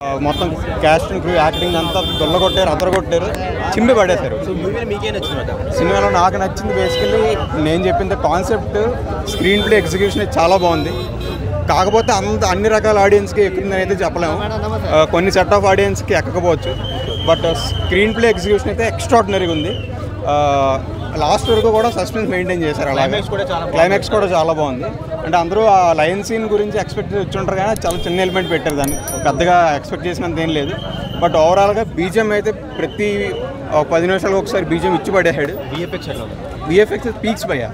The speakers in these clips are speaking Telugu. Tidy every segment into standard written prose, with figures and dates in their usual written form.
మొత్తం క్యాస్ట్ క్రూ యాక్టింగ్ అంతా దొల్లగొట్టారు, అదరగొట్టారు, చింపి పడేశారు. సినిమాలో నాకు నచ్చింది బేసికల్లీ నేను చెప్పింది కాన్సెప్ట్, స్క్రీన్ ప్లే, ఎగ్జిక్యూషన్ చాలా బాగుంది. కాకపోతే అన్ని రకాల ఆడియన్స్కి ఎక్కుతుందని అయితే చెప్పలేము. కొన్ని సెట్ ఆఫ్ ఆడియన్స్కి ఎక్కకపోవచ్చు. బట్ స్క్రీన్ ప్లే, ఎగ్జిక్యూషన్ అయితే ఎక్స్ట్రాడినరీగా ఉంది. లాస్ట్ వరకు కూడా సస్పెన్స్ మెయింటైన్ చేశారు. అలాగే క్లైమాక్స్ కూడా చాలా బాగుంది. అంటే అందరూ ఆ లయన్ సీన్ గురించి ఎక్స్పెక్ట్ వచ్చి ఉంటారు కానీ చాలా చిన్న ఎలిమెంట్ పెట్టారు, దాన్ని పెద్దగా ఎక్స్పెక్ట్ చేసినంత ఏం లేదు. బట్ ఓవరాల్గా బీజిఎం అయితే ప్రతి 10 నిమిషాలకు ఒకసారి బీజిఎం ఇచ్చి పడేసాడు. విఎఫ్ఎక్స్ పీక్స్ భయ్య.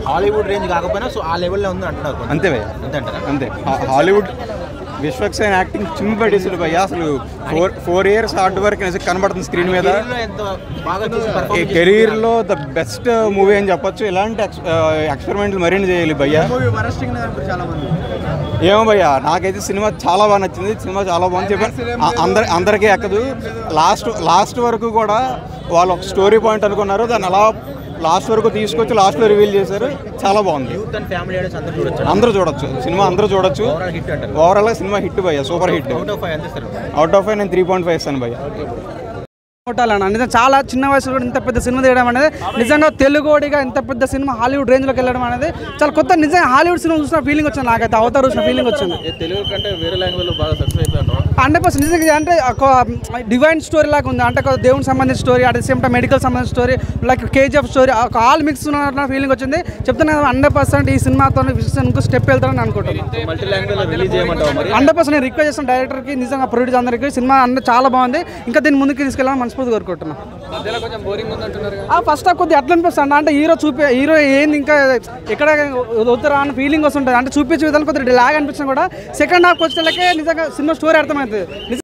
హాలీవుడ్ రేంజ్ కాకపోయినా సో ఆ లెవెల్లో ఉంది అంటున్నారు. అంతే భయ్య, అంతే. హాలీవుడ్ విశ్వక్సేన్ యాక్టింగ్ చింపి పడేసాడు భయ్య. అసలు 4 years హార్డ్ వర్క్ కనబడుతుంది స్క్రీన్ మీద. ఈ కెరీర్లో ద బెస్ట్ మూవీ అని చెప్పొచ్చు. ఇలాంటి ఎక్స్పెరిమెంట్లు మరిన్ని చేయాలి భయ్య. ఏమో భయ్య, నాకైతే సినిమా చాలా బాగా నచ్చింది. సినిమా చాలా బాగుంది చెప్పారు. అందరికీ ఎక్కదు. లాస్ట్ వరకు కూడా వాళ్ళు ఒక స్టోరీ పాయింట్ అనుకున్నారు, దాన్ని అలా లాస్ట్ వరకు తీసుకొచ్చి లాస్ట్లో రివీల్ చేశారు. చాలా బాగుంది. అందరూ చూడొచ్చు సినిమా, అందరూ చూడొచ్చు. ఓవరాల్గా సినిమా హిట్ భయ్య, సూపర్ హిట్. అవుట్ ఆఫ్ 5 నేను 3.5 ఇస్తాను భయ్య. కొట్టాలన్న నిజంగా చాలా చిన్న వయసులో కూడా ఇంత పెద్ద సినిమా తీయడం అనేది నిజంగా తెలుగుడిగా ఇంత పెద్ద సినిమా హాలీవుడ్ రేంజ్లోకి వెళ్ళడం అనేది చాలా కొత్త. నిజంగా హాలీవుడ్ సినిమా చూసిన ఫీలింగ్ వచ్చింది నాకైతే. అవతార్ చూసిన ఫీలింగ్ వచ్చింది. తెలుగు కంటే వేరే లాంగ్వేజ్లో బాగా సక్సెస్ అయిపోయాను 100%. నిజంగా అంటే ఒక డివైన్ స్టోరీ లాగా ఉంది. అంటే ఒక దేవునికి సంబంధించిన story, at the same time medical సంబంధించిన స్టోరీ, లైక్ కేజీఎఫ్ స్టోరీ, ఒక ఆల్ మిక్స్ ఉన్న ఫీలింగ్ వచ్చింది. చెప్తున్నా 100% ఈ సినిమాతో ఇంకో స్టెప్ వెళ్తారని అనుకుంటున్నాను. 100% నేను రిక్వెస్ట్ చేస్తాను డైరెక్టర్కి, నిజంగా ప్రొడ్యూసర్ అందరికీ. సినిమా చాలా బాగుంది. ఇంకా దీన్ని ముందుకు తీసుకెళ్ళాలని మనస్ఫూర్తిగా కోరుకుంటున్నాను. ఫస్ట్ హాఫ్ కొద్దిగా అట్లా అనిపిస్తుంది. అంటే హీరో ఏంది ఇంకా ఎక్కడ వద్దురా అన్న ఫీలింగ్ వస్తుంటుంది. అంటే చూపించే విధానం కొద్దిగా లాగ్ అనిపించింది కూడా. సెకండ్ హాఫ్ వచ్చేలకే నిజంగా సినిమా స్టోరీ అర్థమవుతుంది. నిజంగా